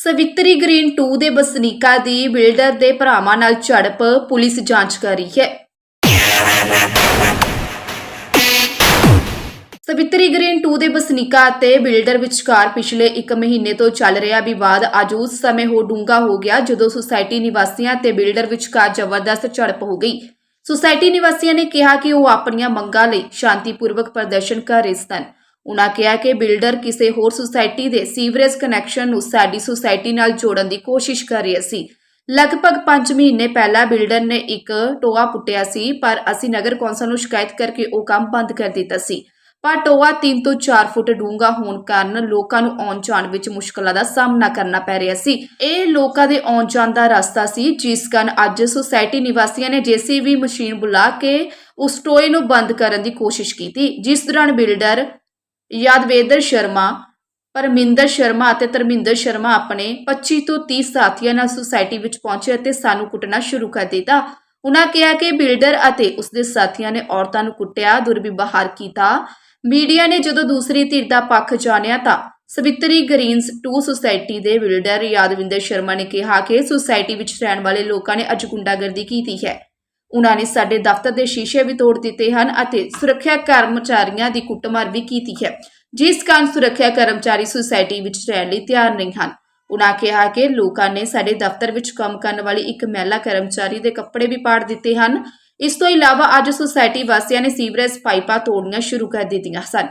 Savitri green 2 ਦੇ ਵਸਨੀਕਾਂ ਦੀ builder ਦੇ ਭਰਾਵਾਂ ਨਾਲ ਝੜਪ, ਪੁਲਿਸ ਜਾਂਚ ਕਰ ਰਹੀ ਹੈ। ਸਵਿਤਰੀ ਗ੍ਰੀਨ 2 ਦੇ ਵਸਨੀਕਾਂ ਅਤੇ ਬਿਲਡਰ ਵਿਚਕਾਰ ਪਿਛਲੇ 1 ਮਹੀਨੇ ਤੋਂ ਚੱਲ ਰਿਹਾ ਵਿਵਾਦ ਅੱਜ ਉਸ ਸਮੇਂ ਹੋ ਡੂੰਘਾ ਹੋ ਗਿਆ ਜਦੋਂ ਸੁਸਾਇਟੀ ਨਿਵਾਸੀਆਂ ਤੇ ਬਿਲਡਰ ਵਿਚਕਾਰ ਜ਼ਬਰਦਸਤ ਝੜਪ ਹੋ ਗਈ। ਸੁਸਾਇਟੀ ਨਿਵਾਸੀਆਂ ਨੇ ਕਿਹਾ ਕਿ ਉਹ ਆਪਣੀਆਂ ਮੰਗਾਂ ਲਈ ਸ਼ਾਂਤੀਪੂਰਵਕ ਪ੍ਰਦਰਸ਼ਨ ਕਰ ਰਹੇ ਸਨ। ਉਨ੍ਹਾਂ ਕਿਹਾ ਕਿ ਬਿਲਡਰ ਕਿਸੇ ਹੋਰ ਸੁਸਾਇਟੀ ਦੇ ਸੀਵਰੇਜ ਕਨੈਕਸ਼ਨ ਨੂੰ ਸਾਡੀ ਸੁਸਾਇਟੀ ਨਾਲ ਜੋੜਨ ਦੀ ਕੋਸ਼ਿਸ਼ ਕਰ ਰਿਹਾ ਸੀ। ਲਗਭਗ 5 ਮਹੀਨੇ ਪਹਿਲਾਂ ਬਿਲਡਰ ਨੇ ਇੱਕ ਟੋਆ ਪੁੱਟਿਆ ਸੀ, ਪਰ ਅਸੀਂ ਨਗਰ ਕੌਂਸਲ ਨੂੰ ਸ਼ਿਕਾਇਤ ਕਰਕੇ ਉਹ ਕੰਮ ਬੰਦ ਕਰ ਦਿੱਤਾ ਸੀ। ਪਰ ਟੋਆ 3 ਤੋਂ 4 ਫੁੱਟ ਡੂੰਘਾ ਹੋਣ ਕਾਰਨ ਲੋਕਾਂ ਨੂੰ ਆਉਣ ਜਾਣ ਵਿੱਚ ਮੁਸ਼ਕਲਾਂ ਦਾ ਸਾਹਮਣਾ ਕਰਨਾ ਪੈ ਰਿਹਾ ਸੀ। ਇਹ ਲੋਕਾਂ ਦੇ ਆਉਣ ਜਾਣ ਦਾ ਰਸਤਾ ਸੀ, ਜਿਸ ਕਾਰਨ ਅੱਜ ਸੁਸਾਇਟੀ ਨਿਵਾਸੀਆਂ ਨੇ JCB ਮਸ਼ੀਨ ਬੁਲਾ ਕੇ ਉਸ ਟੋਏ ਨੂੰ ਬੰਦ ਕਰਨ ਦੀ ਕੋਸ਼ਿਸ਼ ਕੀਤੀ, ਜਿਸ ਦੌਰਾਨ ਬਿਲਡਰ ਯਾਦਵੇਂਦਰ ਸ਼ਰਮਾ, ਪਰਮਿੰਦਰ ਸ਼ਰਮਾ ਅਤੇ ਧਰਮਿੰਦਰ ਸ਼ਰਮਾ ਆਪਣੇ 25 ਤੋਂ 30 ਸਾਥੀਆਂ ਨਾਲ ਸੁਸਾਇਟੀ ਵਿੱਚ ਪਹੁੰਚੇ ਅਤੇ ਸਾਨੂੰ ਕੁੱਟਣਾ ਸ਼ੁਰੂ ਕਰ ਦਿੱਤਾ। ਉਨ੍ਹਾਂ ਕਿਹਾ ਕਿ ਬਿਲਡਰ ਅਤੇ ਉਸਦੇ ਸਾਥੀਆਂ ਨੇ ਔਰਤਾਂ ਨੂੰ ਕੁੱਟਿਆ, ਦੁਰਵਿਵਹਾਰ ਕੀਤਾ। ਮੀਡੀਆ ਨੇ ਜਦੋਂ ਦੂਸਰੀ ਧਿਰ ਦਾ ਪੱਖ ਜਾਣਿਆ ਤਾਂ ਸਵਿਤਰੀ ਗ੍ਰੀਨਸ 2 ਸੁਸਾਇਟੀ ਦੇ ਬਿਲਡਰ ਯਾਦਵਿੰਦਰ ਸ਼ਰਮਾ ਨੇ ਕਿਹਾ ਕਿ ਸੁਸਾਇਟੀ ਵਿੱਚ ਰਹਿਣ ਵਾਲੇ ਲੋਕਾਂ ਨੇ ਅੱਜ ਗੁੰਡਾਗਰਦੀ ਕੀਤੀ ਹੈ। ਉਨ੍ਹਾਂ ਨੇ ਸਾਡੇ ਦਫ਼ਤਰ ਦੇ ਸ਼ੀਸ਼ੇ ਵੀ ਤੋੜ ਦਿੱਤੇ ਹਨ ਅਤੇ ਸੁਰੱਖਿਆ ਕਰਮਚਾਰੀਆਂ ਦੀ ਕੁੱਟਮਾਰ ਵੀ ਕੀਤੀ ਹੈ, ਜਿਸ ਕਾਰਨ ਸੁਰੱਖਿਆ ਕਰਮਚਾਰੀ ਸੁਸਾਇਟੀ ਵਿੱਚ ਰਹਿਣ ਲਈ ਤਿਆਰ ਨਹੀਂ ਹਨ। ਉਨ੍ਹਾਂ ਕਿਹਾ ਕਿ ਲੋਕਾਂ ਨੇ ਸਾਡੇ ਦਫ਼ਤਰ ਵਿੱਚ ਕੰਮ ਕਰਨ ਵਾਲੀ ਇੱਕ ਮਹਿਲਾ ਕਰਮਚਾਰੀ ਦੇ ਕੱਪੜੇ ਵੀ ਪਾੜ ਦਿੱਤੇ ਹਨ। ਇਸ ਤੋਂ ਇਲਾਵਾ ਅੱਜ ਸੁਸਾਇਟੀ ਵਾਸੀਆਂ ਨੇ ਸੀਵਰੇਜ ਪਾਈਪਾਂ ਤੋੜਨੀਆਂ ਸ਼ੁਰੂ ਕਰ ਦਿੱਤੀਆਂ ਸਨ।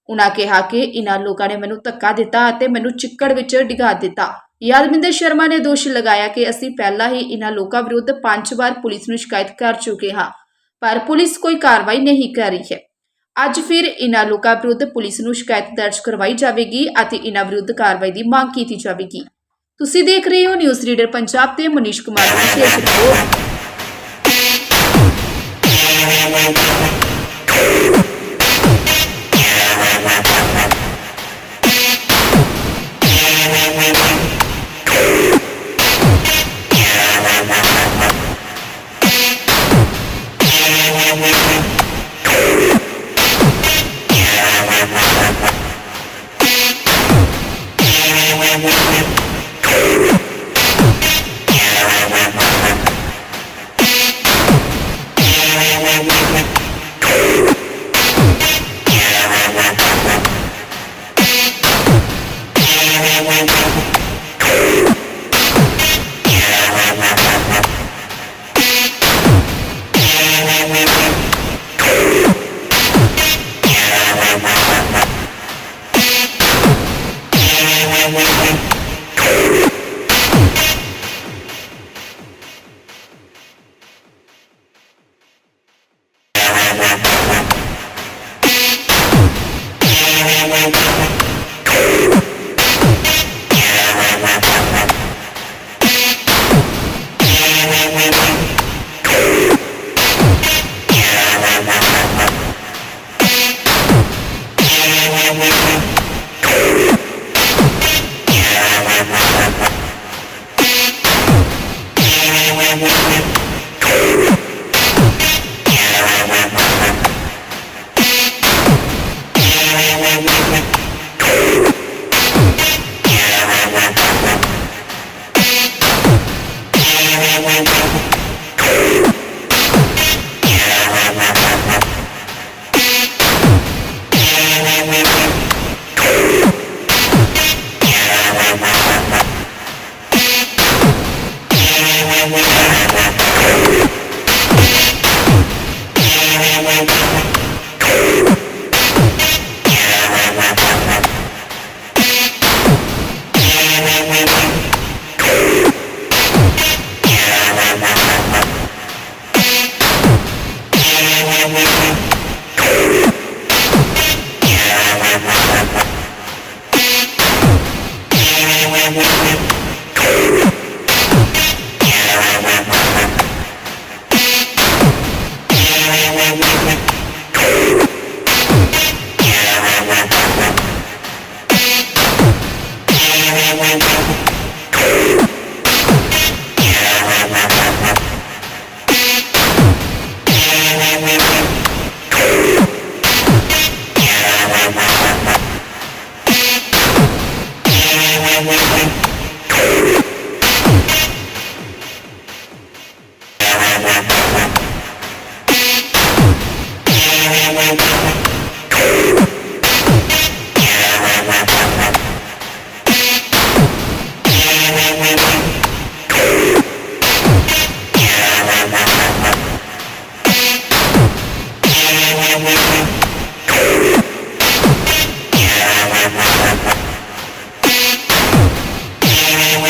ਉਨ੍ਹਾਂ ਕਿਹਾ ਕਿ ਇਨ੍ਹਾਂ ਲੋਕਾਂ ਨੇ ਮੈਨੂੰ ਧੱਕਾ ਦਿੱਤਾ ਅਤੇ ਮੈਨੂੰ ਚਿੱਕੜ ਵਿੱਚ ਡਿਗਾ ਦਿੱਤਾ। ਯਾਦਵਿੰਦਰ ਸ਼ਰਮਾ ਨੇ ਦੋਸ਼ ਲਗਾਇਆ ਕਿ ਅਸੀਂ ਪਹਿਲਾਂ ਹੀ ਇਨ੍ਹਾਂ ਲੋਕਾਂ ਵਿਰੁੱਧ 5 ਵਾਰ ਪੁਲਿਸ ਨੂੰ ਸ਼ਿਕਾਇਤ ਕਰ ਚੁੱਕੇ ਹਾਂ, ਪਰ ਪੁਲਿਸ ਕੋਈ ਕਾਰਵਾਈ ਨਹੀਂ ਕਰ ਰਹੀ ਹੈ। ਅੱਜ ਫਿਰ ਇਨ੍ਹਾਂ ਲੋਕਾਂ ਵਿਰੁੱਧ ਪੁਲਿਸ ਨੂੰ ਸ਼ਿਕਾਇਤ ਦਰਜ ਕਰਵਾਈ ਜਾਵੇਗੀ ਅਤੇ ਇਨ੍ਹਾਂ ਵਿਰੁੱਧ ਕਾਰਵਾਈ ਦੀ ਮੰਗ ਕੀਤੀ ਜਾਵੇਗੀ। ਤੁਸੀਂ ਦੇਖ ਰਹੇ ਹੋ ਨਿਊਜ਼ ਰੀਡਰ ਪੰਜਾਬ ਤੇ ਮਨੀਸ਼ ਕੁਮਾਰ ਦੀ ਵਿਸ਼ੇਸ਼ ਰਿਪੋਰਟ।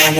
इन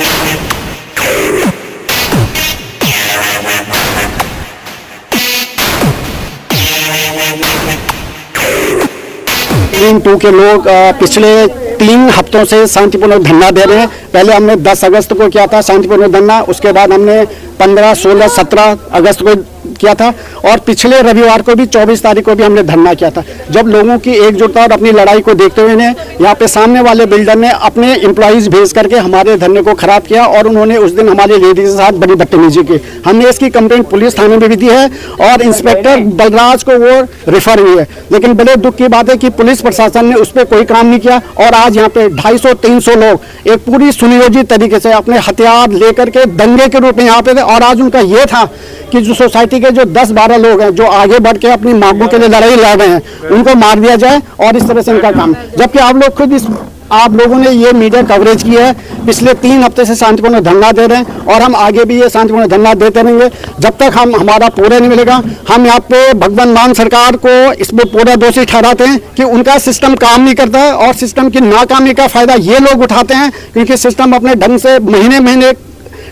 टू के लोग पिछले 3 हफ्तों से शांतिपूर्ण धरना दे रहे हैं। पहले हमने 10 अगस्त को किया था शांतिपूर्ण धरना, उसके बाद हमने 15, 16, 17 अगस्त को किया था और पिछले रविवार को भी 24 तारीख को भी हमने धरना किया था। जब लोगों की एकजुटता और अपनी लड़ाई को देखते हुए ने यहाँ पे सामने वाले बिल्डर ने अपने एम्प्लॉइज भेज करके हमारे धरने को खराब किया और उन्होंने उस दिन हमारी लेडीज के साथ बड़ी बदतमीजी की। हमने इसकी कंप्लेंट पुलिस थाने में भी दी है और इंस्पेक्टर बलराज को वो रेफर हुई है, लेकिन बड़े दुख की बात है कि पुलिस प्रशासन ने उस पर कोई काम नहीं किया और आज यहाँ पे 250-300 लोग एक पूरी सुनियोजित तरीके से अपने हथियार लेकर के दंगे के रूप में यहाँ पे थे और आज उनका ये था कि जो सोसाइटी के जो 10-12 लोग हैं जो आगे बढ़ के अपनी मांगों के लिए लड़ाई लड़ रहे हैं उनको मार दिया जाए और इस तरह से इनका काम। जबकि आप लोग खुद आप लोगों ने ये मीडिया कवरेज किया है, पिछले 3 हफ्ते से शांतिपूर्ण धरना दे रहे हैं और हम आगे भी ये शांतिपूर्ण धरना देते रहेंगे जब तक हमारा पूरा नहीं मिलेगा। हम यहाँ पे भगवंत मान सरकार को इसमें पूरा दोषी ठहराते हैं कि उनका सिस्टम काम नहीं करता है और सिस्टम की नाकामी का फायदा ये लोग उठाते हैं क्योंकि सिस्टम अपने ढंग से महीने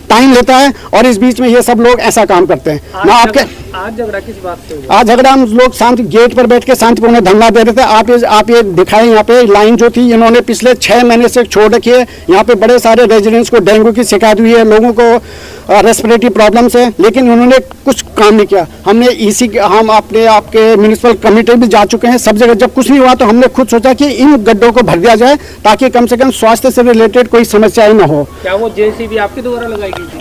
टाइम लेता है और इस बीच में ये सब लोग ऐसा काम करते हैं। ना आपके आज झगड़ा किस बात से हुआ? आज झगड़ा हम लोग शांति गेट पर बैठ के शांतिपूर्ण धरना दे रहे थे। आप ये दिखाएं, यहाँ पे लाइन जो थी इन्होंने पिछले 6 महीने से छोड़ रखी है। यहाँ पे बड़े सारे रेजिडेंट्स को डेंगू की शिकायत हुई है, लोगों को रेस्पिरेटरी प्रॉब्लम्स है, लेकिन उन्होंने कुछ काम नहीं किया। हमने हम अपने आपके म्यूनिसिपल कमेटी भी जा चुके हैं, सब जगह जब कुछ नहीं हुआ तो हमने खुद सोचा कि इन गड्ढों को भर दिया जाए ताकि कम से कम स्वास्थ्य से रिलेटेड कोई समस्या ही ना हो। क्या वो जेसीबी आपके द्वारा लगाई गई थी?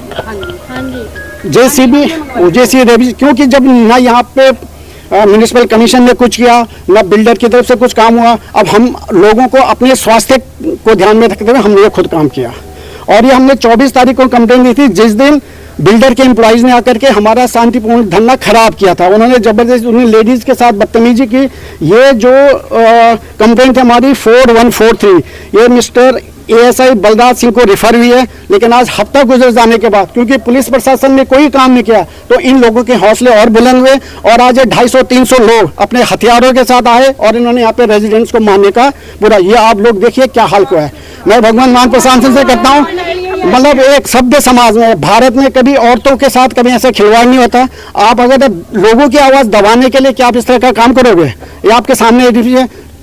हाँ जी। जेसीबी क्योंकि जब ना यहाँ पे म्यूनिसिपल कमीशन ने कुछ किया ना बिल्डर की तरफ से कुछ काम हुआ, अब हम लोगों को अपने स्वास्थ्य को ध्यान में रखते हुए हमने ये खुद काम किया और ये हमने 24 तारीख को कंप्लेंट दी थी जिस दिन बिल्डर के एम्प्लॉइज ने आकर के हमारा शांतिपूर्ण धरना खराब किया था। उन्होंने जबरदस्ती उन्हें लेडीज के साथ बदतमीजी की। ये जो कंप्लेंट है हमारी 4143 ये मिस्टर ASI बलराज सिंह को रेफर हुई है, लेकिन आज हफ्ता गुजर जाने के बाद क्योंकि पुलिस प्रशासन ने कोई काम नहीं किया तो इन लोगों के हौसले और बुलंद हुए और आज 250-300 लोग अपने हथियारों के साथ आए और इन्होंने यहाँ पे रेजिडेंट्स को मारने का पूरा ये आप लोग देखिए क्या हाल को है। मैं भगवान मान प्रशासन से करता हूँ, मतलब एक सभ्य समाज में भारत में कभी औरतों के साथ कभी ऐसा खिलवाड़ नहीं होता। आप अगर लोगों की आवाज़ दबाने के लिए क्या आप इस तरह का काम करोगे? ये आपके सामने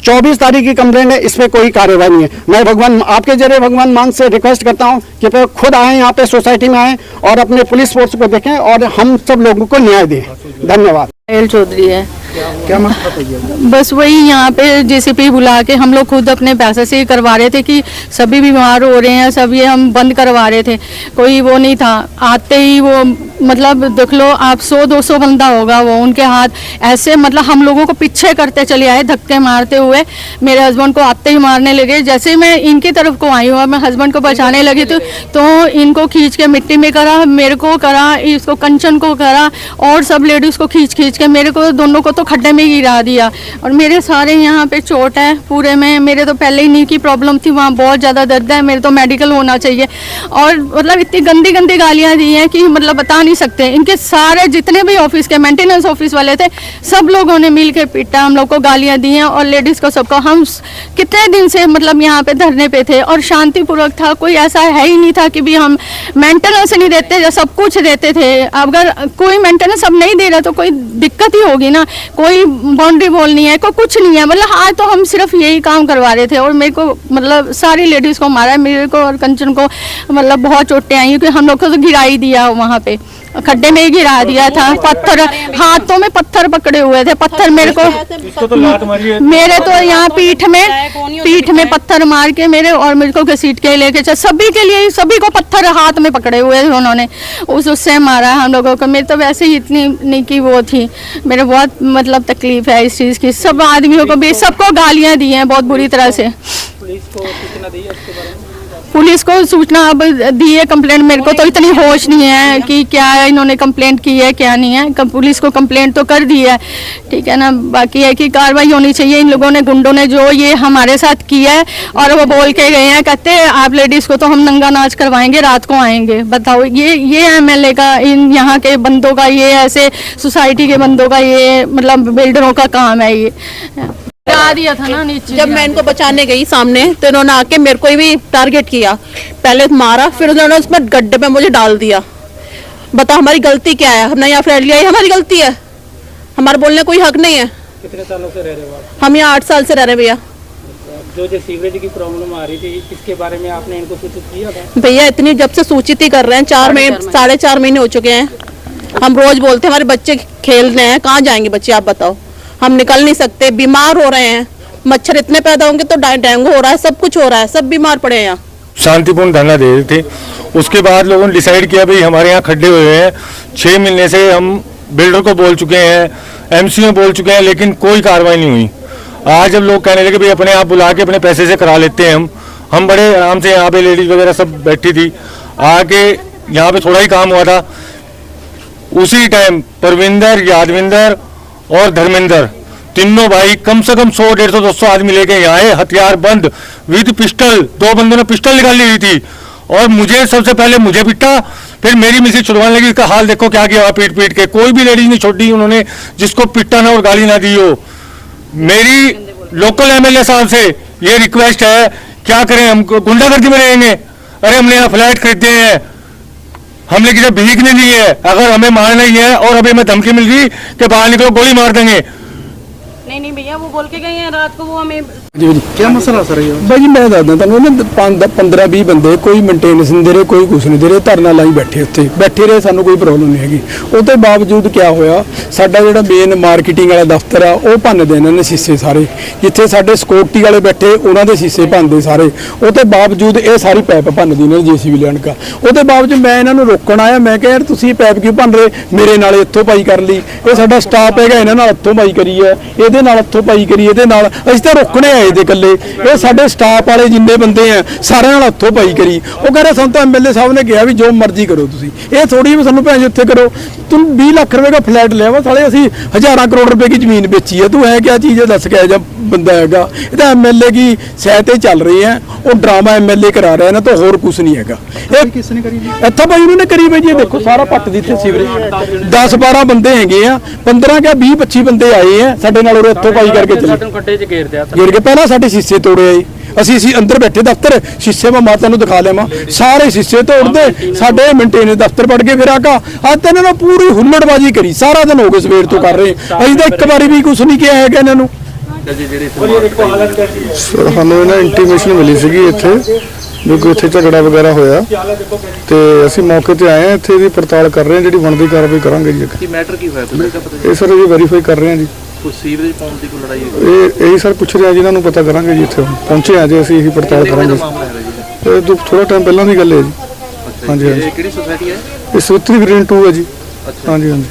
24 तारीख की कंप्लेंट है, इस पे कोई कार्रवाई नहीं है। मैं आपके जरिए भगवान मान से रिक्वेस्ट करता हूं कि खुद आए यहाँ पे सोसाइटी में आए और अपने पुलिस फोर्स को देखें और हम सब लोगों को न्याय दें। धन्यवाद। एल चौधरी है। क्या मतलब? बस वही यहाँ पे जेसीपी बुला के हम लोग खुद अपने पैसे से करवा रहे थे कि सभी बीमार हो रहे हैं, सब ये हम बंद करवा रहे थे, कोई वो नहीं था। आते ही वो मतलब देख लो आप 100-200 बंदा होगा वो उनके हाथ ऐसे मतलब हम लोगों को पीछे करते चले आए धक्के मारते हुए। मेरे हस्बैंड को आते ही मारने लगे। जैसे ही मैं इनकी तरफ को आई हूँ मैं हस्बैंड को बचाने लगी तो इनको खींच के मिट्टी में करा, मेरे को करा, इसको कंचन को करा और सब लेडीज़ को खींच के मेरे को दोनों को तो खड्डे में गिरा दिया और मेरे सारे यहाँ पे चोट है पूरे में। मेरे तो पहले ही नी की प्रॉब्लम थी, वहाँ बहुत ज़्यादा दर्द है, मेरे तो मेडिकल होना चाहिए। और मतलब इतनी गंदी गंदी गालियाँ दी हैं कि मतलब बता नहीं सकते। इनके सारे जितने भी ऑफिस के मेंटेनेंस ऑफिस वाले थे सब लोगों ने मिल के पीटा, हम लोग को गालियाँ दी हैं और लेडीज़ को सबको। हम कितने दिन से मतलब यहाँ पे धरने पे थे और शांतिपूर्वक था, कोई ऐसा है ही नहीं था कि भी हम मेंटेनेंस नहीं देते, सब कुछ देते थे। अगर कोई मेंटेनेंस अब नहीं दे रहा तो कोई दिक्कत ही होगी ना, कोई बाउंड्री वॉल नहीं है, कोई कुछ नहीं है। मतलब आज तो हम सिर्फ यही काम करवा रहे थे और मेरे को मतलब सारी लेडीज़ को मारा है, मेरे को और कंचन को मतलब बहुत चोटें आई क्योंकि हम लोग को तो गिरा ही दिया वहाँ पे, खड्डे में ही गिरा दिया था। पत्थर हाथों में पत्थर पकड़े हुए थे, पत्थर मेरे को मेरे तो यहाँ पीठ में पत्थर मार के मेरे और मेरे को घसीट के लेके चल, सभी के लिए सभी को पत्थर हाथ में पकड़े हुए थे उन्होंने, उससे मारा हम लोगों को। मेरे तो वैसे ही इतनी नहीं की वो थी, मेरे बहुत मतलब तकलीफ है इस चीज़ की। सब आदमियों को भी सबको गालियाँ दी हैं बहुत बुरी तरह से। पुलिस को सूचना दी है इसके बारे में? पुलिस को सूचना अब दी है, कंप्लेंट मेरे को तो इतनी होश नहीं है कि क्या इन्होंने कंप्लेंट की है क्या नहीं है। पुलिस को कंप्लेंट तो कर दी है, ठीक है ना, बाकी है कि कार्रवाई होनी चाहिए। इन लोगों ने गुंडों ने जो ये हमारे साथ किया है और वो बोल के गए हैं, कहते हैं आप लेडीज़ को तो हम नंगा नाच करवाएंगे, रात को आएंगे। बताओ ये MLA का, इन यहाँ के बंदों का, ये ऐसे सोसाइटी के बंदों का, ये मतलब बिल्डरों का काम है ये। गिरा दिया था ना नीचे। जब मैं इनको बचाने गई सामने तो इन्होंने आके मेरे को भी टारगेट किया, पहले मारा फिर उन्होंने उसमें गड्ढे में मुझे डाल दिया। बताओ हमारी गलती क्या है? हमने यहाँ फ्लैट लिया, ये हमारी गलती है? हमारा बोलने कोई हक नहीं है। कितने सालों से रह रहे हो आप? हम यहाँ 8 साल से रह रहे भैया। जो सीवरेज की प्रॉब्लम आ रही थी, इसके बारे में आपने इनको सूचित किया था? भैया इतनी जब से सूचित ही कर रहे हैं, 4 महीने 4.5 महीने हो चुके हैं। हम रोज बोलते हैं हमारे बच्चे खेल रहे हैं, कहाँ जाएंगे बच्चे आप बताओ? हम निकल नहीं सकते, बीमार हो रहे हैं, मच्छर इतने पैदा होंगे तो डेंगू हो रहा है, सब कुछ हो रहा है, सब बीमार पड़े हैं यहाँ। शांतिपूर्ण धरना दे रहे थे, उसके बाद लोगों ने डिसाइड किया भाई हमारे यहाँ खड्डे हुए हैं। 6 महीने से हम बिल्डर को बोल चुके हैं, एमसी में बोल चुके हैं, लेकिन कोई कार्रवाई नहीं हुई। आज जब लोग कहने लगे भाई अपने आप बुला के अपने पैसे से करा लेते हैं, हम बड़े आराम से, यहाँ पे लेडीज वगैरह सब बैठी थी, आके यहाँ पे थोड़ा ही काम हुआ था, उसी टाइम परविंदर, यादविंदर और धर्मेंद्र तीनों भाई कम से कम 100, 150, 200 आदमी लेके यहाँ आए, हथियार बंद विद पिस्टल। 2 बंदों ने पिस्टल निकाली हुई थी और मुझे सबसे पहले मुझे पिटा, फिर मेरी मिसेज छुड़वाने लगी। इसका हाल देखो क्या किया पीट पीट के, कोई भी लेडीज नहीं छोड़ी उन्होंने जिसको पिटा ना और गाली ना दी हो। मेरी लोकल एमएलए साहब से ये रिक्वेस्ट है, क्या करें हम? गुंडागर्दी में रहेंगे? अरे हमने यहाँ फ्लैट खरीदे हैं, हमने किसी भीख नहीं ली है। अगर हमें मारना ही है और अभी हमें धमकी मिल गई कि बाहर निकलो गोली मार देंगे। नहीं भैया वो बोल के गए हैं रात को, वो हमें क्या मसला सर ये? भाई मैं ਦੱਸਦਾ ਤੁਹਾਨੂੰ ਨਾ 15-20 ਬੰਦੇ ਕੋਈ ਮੇਨਟੇਨੈਂਸ ਨਹੀਂ ਦੇ ਰਹੇ, ਕੋਈ ਕੁਝ ਨਹੀਂ ਦੇ ਰਹੇ, ਧਰਨਾ ਲਾਈ ਬੈਠੇ ਉੱਥੇ ਬੈਠੇ ਰਹੇ, ਸਾਨੂੰ ਕੋਈ ਪ੍ਰੋਬਲਮ ਨਹੀਂ ਹੈਗੀ। ਉਹ ਤੋਂ ਬਾਵਜੂਦ ਕੀ ਹੋਇਆ, ਸਾਡਾ ਜਿਹੜਾ ਮੇਨ ਮਾਰਕੀਟਿੰਗ ਵਾਲਾ ਦਫ਼ਤਰ ਆ ਉਹ ਭੰਨਦੇ ਇਹਨਾਂ ਨੇ ਸ਼ੀਸ਼ੇ ਸਾਰੇ, ਜਿੱਥੇ ਸਾਡੇ ਸਿਕਿਉਰਿਟੀ ਵਾਲੇ ਬੈਠੇ ਉਹਨਾਂ ਦੇ ਸ਼ੀਸ਼ੇ ਭੰਨਦੇ ਸਾਰੇ। ਉਹ ਤੋਂ ਬਾਵਜੂਦ ਇਹ ਸਾਰੀ ਪਾਈਪ ਭੰਨਦੀ ਨੇ ਜੀਸੀਬੀ ਲੈਣ ਕਾ। ਉਹ ਤੋਂ ਬਾਵਜੂਦ ਮੈਂ ਇਹਨਾਂ ਨੂੰ ਰੋਕਣ ਆਇਆ, ਮੈਂ ਕਿਹਾ ਯਾਰ ਤੁਸੀਂ ਪਾਈਪ ਕਿਉਂ ਭੰਨ ਰਹੇ? ਮੇਰੇ ਨਾਲ ਇੱਥੋਂ ਪਾਈ ਕਰ ਲਈ, ਇਹ ਸਾਡਾ ਸਟਾਫ ਹੈਗਾ, ਇਹਨਾਂ ਨਾਲ ਇੱਥੋਂ ਪਾਈ ਕਰੀ ਹੈ, ਇਹਦੇ ਨਾਲ ਇੱਥੋਂ ਪਾਈ ਕਰੀ, ਇਹਦੇ ਨਾਲ ਅਸੀਂ ਤਾਂ ਰੋਕਣੇ ਆਏ ਦੇ ਇਕੱਲੇ। ਇਹ ਸਾਡੇ ਸਟਾਫ ਵਾਲੇ ਜਿੰਨੇ ਬੰਦੇ ਆ ਸਾਰਿਆਂ ਨਾਲ ਹੱਥੋਂ ਪਾਈ ਕਰੀ। ਉਹ ਕਹਿੰਦੇ ਸਾਨੂੰ ਤਾਂ ਐਮਐਲਏ ਸਾਹਿਬ ਨੇ ਕਿਹਾ ਵੀ ਜੋ ਮਰਜ਼ੀ ਕਰੋ ਤੁਸੀਂ, ਇਹ ਥੋੜੀ ਵੀ ਸਾਨੂੰ ਭੈਣ ਉੱਥੇ ਕਰੋ। ਤੂੰ 20 ਲੱਖ ਰੁਪਏ ਦਾ ਫਲੈਟ ਲਿਆ ਵਾ ਸਾਲੇ, ਅਸੀਂ ਹਜ਼ਾਰਾਂ ਕਰੋੜ ਰੁਪਏ ਦੀ ਜ਼ਮੀਨ ਵੇਚੀ ਹੈ, ਤੂੰ ਹੈ ਕਿਆ ਚੀਜ਼ ਹੈ ਦੱਸ ਕੇ ਜਾਂ ਬੰਦਾ ਹੈਗਾ? ਇਹ ਤਾਂ ਐਮਐਲਏ ਕੀ ਸਹਿ ਤੇ ਚੱਲ ਰਹੀ ਹੈ, ਉਹ ਡਰਾਮਾ ਐਮਐਲਏ ਕਰਾ ਰਿਹਾ ਨਾ, ਤਾਂ ਹੋਰ ਕੁਝ ਨਹੀਂ ਹੈਗਾ। ਇਹ ਕਿਸ ਨੇ ਕਰੀ? ਇੱਥੋਂ ਭਾਈ ਉਹਨਾਂ ਨੇ ਕਰੀ ਬਈ ਜੀ, ਦੇਖੋ ਸਾਰਾ ਪੱਟ ਦਿੱਤੇ ਸੀਵਰੇਜ। 10-12 ਬੰਦੇ ਹੈਗੇ ਆ, 15 ਕਿਆ 20-25 ਬੰਦੇ ਆਏ ਆ ਸਾਡੇ ਨਾਲ, ਉਹ ਇੱਥੋਂ ਪਾਈ ਕਰਕੇ ਚੱਲੇ खड्डे च घेर दिया था। ਗਿਰ ਕੇ ਪਹਿਲਾਂ ਸਾਡੇ ਸ਼ੀਸ਼ੇ ਤੋੜੇ ਆਏ। ਅਸੀਂ ਅੰਦਰ ਬੈਠੇ ਦਫ਼ਤਰ, ਸ਼ੀਸ਼ੇ ਮੈਂ ਮਾਤਾ ਨੂੰ ਦਿਖਾ ਲਿਆਵਾਂ, ਸਾਰੇ ਸ਼ੀਸ਼ੇ ਤੋੜਦੇ ਸਾਡੇ ਮੇਨਟੇਨੈਂਸ ਦਫ਼ਤਰ ਪੜ ਕੇ। ਫਿਰ ਆਕਾ ਅੱਜ ਤਾਂ ਇਹਨਾਂ ਨੇ ਪੂਰੀ ਹੁੱਲੜਬਾਜ਼ੀ ਕਰੀ, ਸਾਰਾ ਦਿਨ ਹੋ ਗਏ ਸਵੇਰ ਤੋਂ ਕਰ ਰਹੇ। ਅਸੀਂ ਤਾਂ ਇੱਕ ਵਾਰੀ ਵੀ ਕੁਝ ਨਹੀਂ ਕਿਹਾ ਹੈਗਾ ਇਹਨਾਂ ਨੂੰ। ਸਰ ਸਾਨੂੰ ਇਹਨਾਂ ਇੰਟੀਮੇਸ਼ਨ ਮਿਲੀ ਸੀਗੀ ਇੱਥੇ ਜੋ ਕਿ ਇੱਥੇ ਝਗੜਾ ਵਗੈਰਾ ਹੋਇਆ ਤੇ ਅਸੀਂ ਮੌਕੇ ਤੇ ਆਏ ਹਾਂ, ਇੱਥੇ ਦੀ ਪੜਤਾਲ ਕਰ ਰਹੇ ਹਾਂ, ਜਿਹੜੀ ਬਣਦੀ ਕਾਰਵਾਈ ਕਰਾਂਗੇ ਜੀ। ਕੀ ਮੈਟਰ ਕੀ ਹੋਇਆ ਤੁਹਾਨੂੰ ਪਤਾ ਜੀ? ਇਹ ਸਰ ਜੀ ਵੈਰੀਫਾਈ ਕਰ ਰਹੇ ਹਾਂ ਜੀ। ਕੋਈ ਸੀਵਰੇਜ ਪਾਉਣ ਦੀ ਕੋਈ ਲੜਾਈ ਹੈ? ਇਹੀ ਸਰ ਪੁੱਛ ਰਹੇ ਆ, ਜਿਨ੍ਹਾਂ ਨੂੰ ਪਤਾ ਕਰਾਂਗੇ ਜੀ। ਇੱਥੇ ਪਹੁੰਚੇ ਆ ਜੀ, ਅਸੀਂ ਇਹੀ ਪੜਤਾਲ ਕਰਾਂਗੇ। ਮਾਮਲਾ ਹੈ ਜੀ? ਇਹ ਥੋੜਾ ਟਾਈਮ ਪਹਿਲਾਂ ਦੀ ਗੱਲ ਹੈ ਜੀ। ਹਾਂਜੀ ਹਾਂਜੀ, ਇਹ ਕਿਹੜੀ ਸੁਸਾਇਟੀ ਹੈ? ਇਹ ਸਵਿਤਰੀ ਗ੍ਰੀਨ 2 ਹੈ ਜੀ। ਅੱਛਾ ਹਾਂਜੀ ਹਾਂਜੀ।